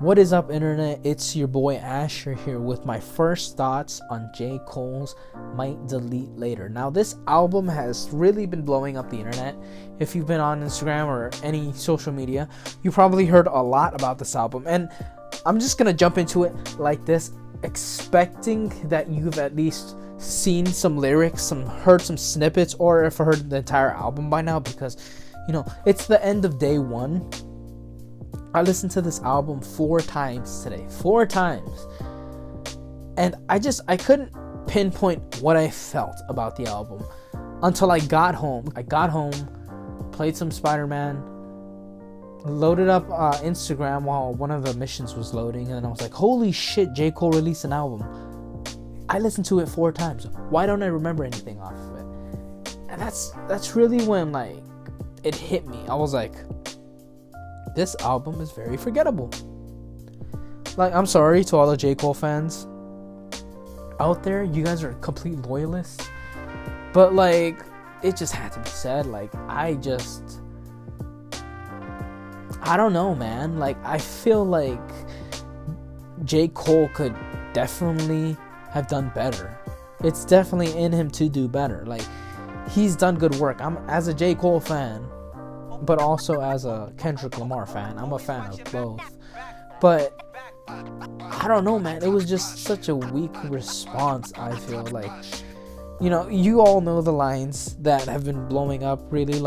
What is up, internet? It's your boy Asher here with my first thoughts on J. Cole's Might Delete Later. Now, this album has really been blowing up the internet. If you've been on Instagram or any social media, you probably heard a lot about this album. And I'm just gonna jump into it like this, expecting that you've at least seen some lyrics, heard some snippets, or if heard the entire album by now, because it's the end of day one. I listened to this album 4 times today. 4 times. And I couldn't pinpoint what I felt about the album until I got home. Played some Spider-Man, loaded up Instagram while one of the missions was loading, and I was like, holy shit, J. Cole released an album. I listened to it 4 times. Why don't I remember anything off of it? And that's really when it hit me. I was like, this album is very forgettable. I'm sorry to all the J. Cole fans out there. You guys are complete loyalists. But it just had to be said. I don't know, man. I feel like J. Cole could definitely have done better. It's definitely in him to do better. He's done good work. As a J. Cole fan, but also as a Kendrick Lamar fan, I'm a fan of both. But I don't know, man. It was just such a weak response, I feel like. You all know the lines that have been blowing up really,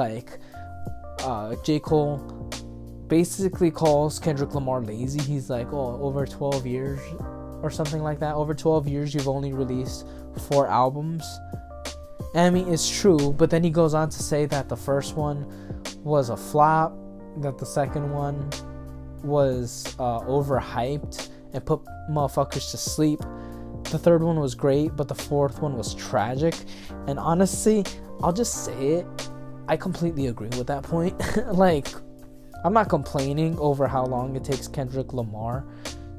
J. Cole basically calls Kendrick Lamar lazy. He's like, over 12 years or something like that. Over 12 years, you've only released 4 albums. And I mean, it's true, but then he goes on to say that the first one was a flop, that the second one was overhyped and put motherfuckers to sleep. The third one was great, but the fourth one was tragic. And honestly, I'll just say it, I completely agree with that point. I'm not complaining over how long it takes Kendrick Lamar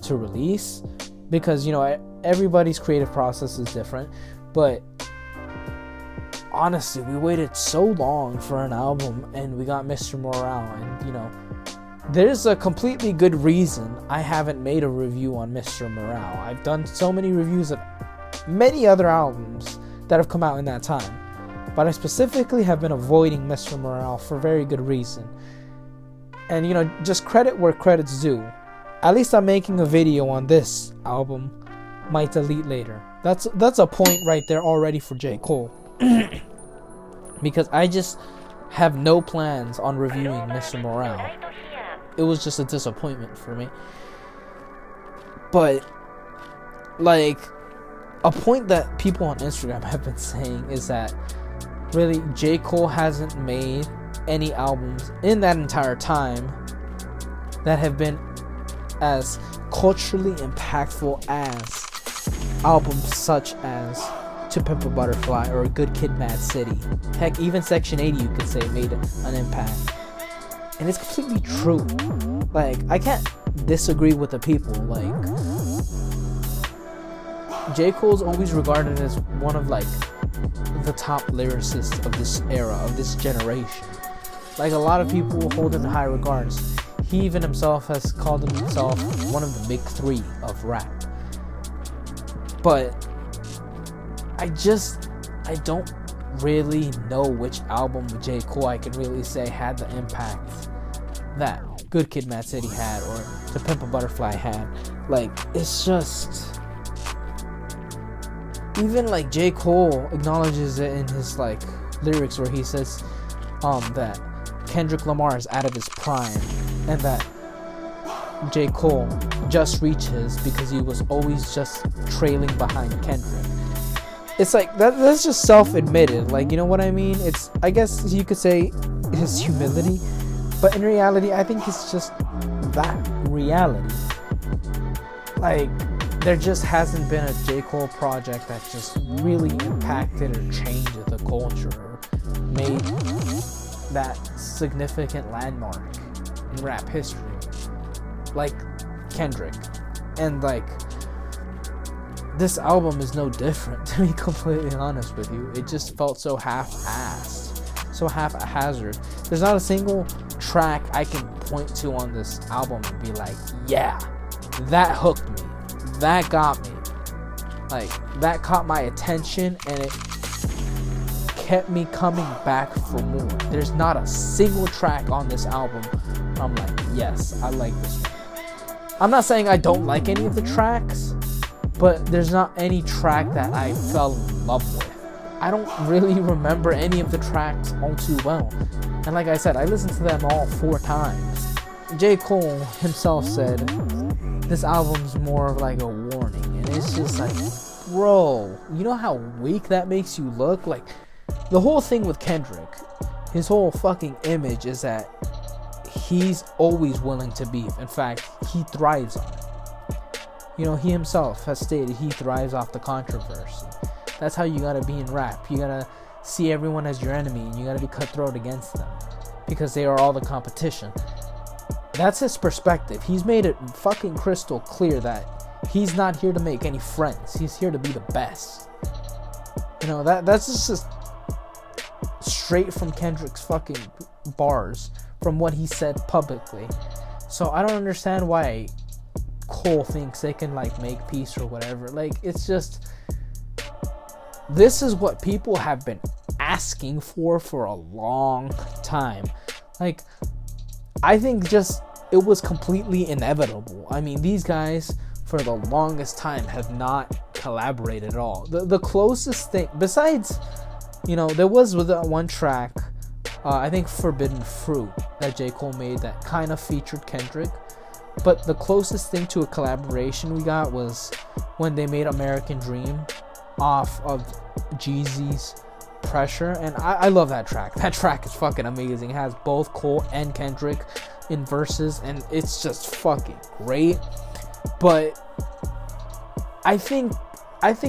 to release, because everybody's creative process is different. But honestly, we waited so long for an album, and we got Mr. Morale, and there's a completely good reason I haven't made a review on Mr. Morale. I've done so many reviews of many other albums that have come out in that time, but I specifically have been avoiding Mr. Morale for very good reason. And just credit where credit's due. At least I'm making a video on this album, Might Delete Later. That's a point right there already for J. Cole. Because I just have no plans on reviewing Mr. Morale. It was just a disappointment for me. But a point that people on Instagram have been saying is that really J. Cole hasn't made any albums in that entire time that have been as culturally impactful as albums such as To Pimp a Butterfly or Good Kid, Mad City. Heck, even Section 80 you could say made an impact. And it's completely true. I can't disagree with the people. J. Cole's always regarded as one of the top lyricists of this era, of this generation. A lot of people hold him in high regards. He even himself has called himself one of the big 3 of rap. But I don't really know which album with J. Cole I can really say had the impact that Good Kid, Mad City had, or To Pimp a Butterfly had. It's just, even J. Cole acknowledges it in his lyrics where he says that Kendrick Lamar is out of his prime, and that J. Cole just reaches because he was always just trailing behind Kendrick. It's that's just self-admitted, you know what I mean? It's, I guess you could say, his humility, but in reality, I think it's just that reality. There just hasn't been a J. Cole project that just really impacted or changed the culture, or made that significant landmark in rap history, like Kendrick. And this album is no different, to be completely honest with you. It just felt so half-assed, so haphazard. There's not a single track I can point to on this album and be like, yeah, that hooked me. That got me. Like, that caught my attention, and it kept me coming back for more. There's not a single track on this album I'm like, yes, I like this one. I'm not saying I don't like any of the tracks, but there's not any track that I fell in love with. I don't really remember any of the tracks all too well. And like I said, I listened to them all 4 times. J. Cole himself said, this album's more of like a warning. And it's just like, bro, you know how weak that makes you look? Like, the whole thing with Kendrick, his whole fucking image is that he's always willing to beef. In fact, he thrives on it. You know, he himself has stated he thrives off the controversy. That's how you gotta be in rap. You gotta see everyone as your enemy, and you gotta be cutthroat against them, because they are all the competition. That's his perspective. He's made it fucking crystal clear that he's not here to make any friends. He's here to be the best. You know, that's just straight from Kendrick's fucking bars, from what he said publicly. So I don't understand why Cole thinks they can like make peace or whatever. Like, it's just, this is what people have been asking for a long time. Like, I think just it was completely inevitable. I mean, these guys for the longest time have not collaborated at all. The closest thing, besides, you know, there was with that one track, I think Forbidden Fruit, that J. Cole made that kind of featured Kendrick. But the closest thing to a collaboration we got was when they made American Dream off of Jeezy's Pressure. And I love that track. That track is fucking amazing. It has both Cole and Kendrick in verses, and it's just fucking great. But I think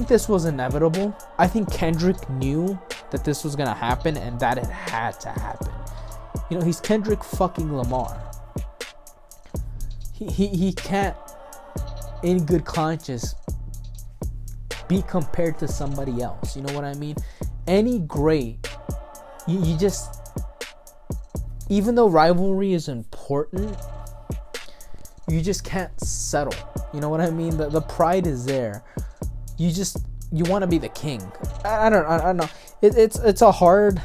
this was inevitable. I think Kendrick knew that this was gonna happen and that it had to happen. You know, he's Kendrick fucking Lamar. He can't, in good conscience, be compared to somebody else. You know what I mean? Any great, you just, even though rivalry is important, you just can't settle. You know what I mean? The pride is there. You want to be the king. I don't know. It's a hard,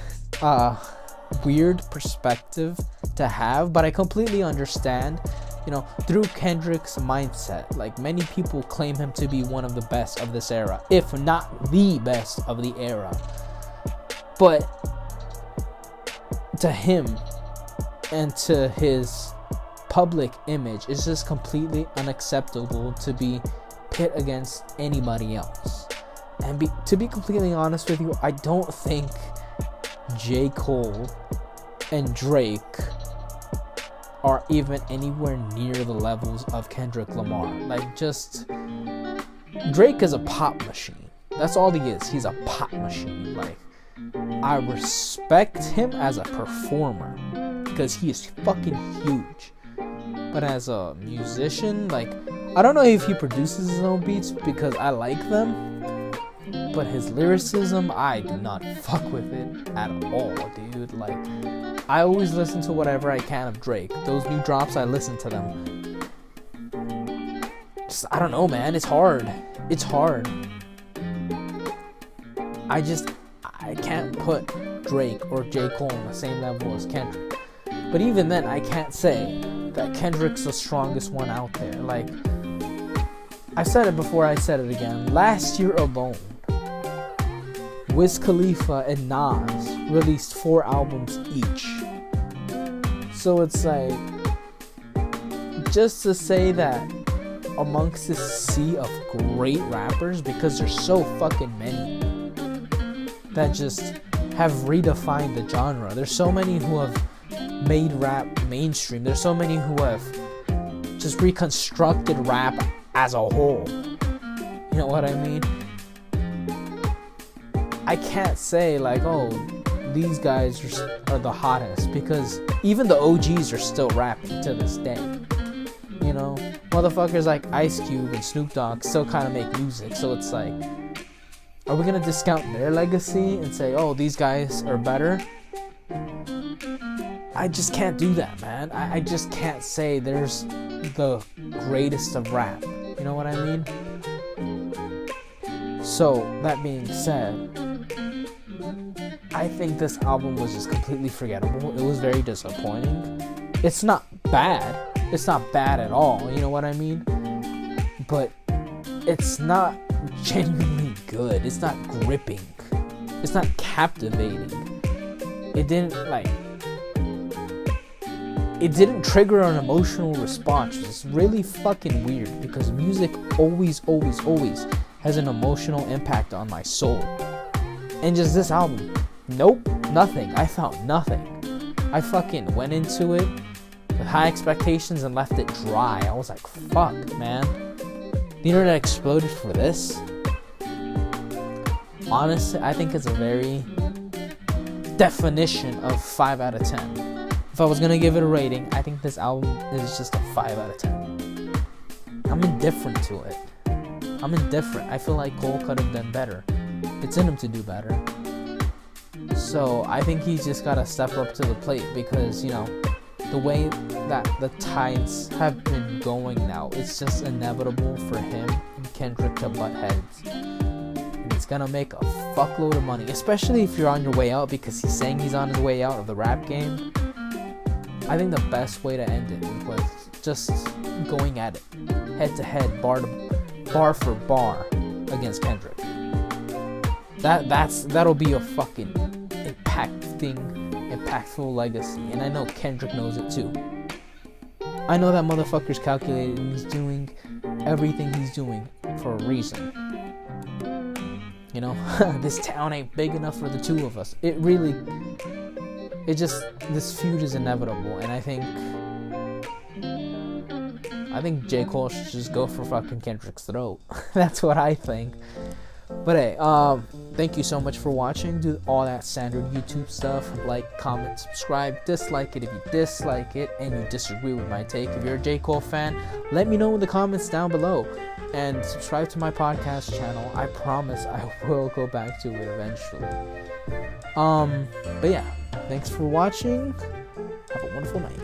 weird perspective to have, but I completely understand. You know, through Kendrick's mindset, like, many people claim him to be one of the best of this era, if not the best of the era. But to him and to his public image, it's just completely unacceptable to be pit against anybody else. And to be completely honest with you, I don't think J. Cole and Drake are even anywhere near the levels of Kendrick Lamar. Like, just, Drake is a pop machine. That's all he is. He's a pop machine. Like, I respect him as a performer because he is fucking huge. But as a musician, like, I don't know if he produces his own beats because I like them, but his lyricism, I do not fuck with it at all, dude. Like, I always listen to whatever I can of Drake. Those new drops, I listen to them. Just, I don't know, man. It's hard. It's hard. I can't put Drake or J. Cole on the same level as Kendrick. But even then, I can't say that Kendrick's the strongest one out there. Like, I said it before, I said it again. Last year alone, Wiz Khalifa and Nas released 4 albums each. So it's like, just to say that amongst this sea of great rappers, because there's so fucking many that just have redefined the genre. There's so many who have made rap mainstream. There's so many who have just reconstructed rap as a whole. You know what I mean? I can't say like, oh, these guys are the hottest, because even the OGs are still rapping to this day. You know, motherfuckers like Ice Cube and Snoop Dogg still kind of make music. So it's like, are we gonna discount their legacy and say, oh, these guys are better? I just can't do that, man. I just can't say there's the greatest of rap. You know what I mean? So, that being said, I think this album was just completely forgettable. It was very disappointing. It's not bad. It's not bad at all. You know what I mean? But it's not genuinely good. It's not gripping. It's not captivating. It didn't trigger an emotional response. It's really fucking weird because music always has an emotional impact on my soul. And just this album, nope, nothing. I found nothing. I fucking went into it with high expectations and left it dry. I was like, fuck, man. The internet exploded for this. Honestly, I think it's a very definition of 5 out of 10. If I was gonna give it a rating, I think this album is just a 5 out of 10. I'm indifferent to it. I'm indifferent. I feel like Cole could have done better. It's in him to do better. So I think he's just gotta step up to the plate because, you know, the way that the tides have been going now, it's just inevitable for him and Kendrick to butt heads. And it's gonna make a fuckload of money, especially if you're on your way out, because he's saying he's on his way out of the rap game. I think the best way to end it was just going at it, head to head, bar for bar against Kendrick. That'll be a fucking impactful legacy, and I know Kendrick knows it too. I know that motherfucker's calculated and he's doing everything he's doing for a reason. You know, this town ain't big enough for the two of us. This feud is inevitable, and I think J. Cole should just go for fucking Kendrick's throat. That's what I think. But hey, thank you so much for watching. Do all that standard YouTube stuff. Like, comment, subscribe, dislike it if you dislike it and you disagree with my take. If you're a J. Cole fan, let me know in the comments down below. And subscribe to my podcast channel. I promise I will go back to it eventually. But yeah, thanks for watching. Have a wonderful night.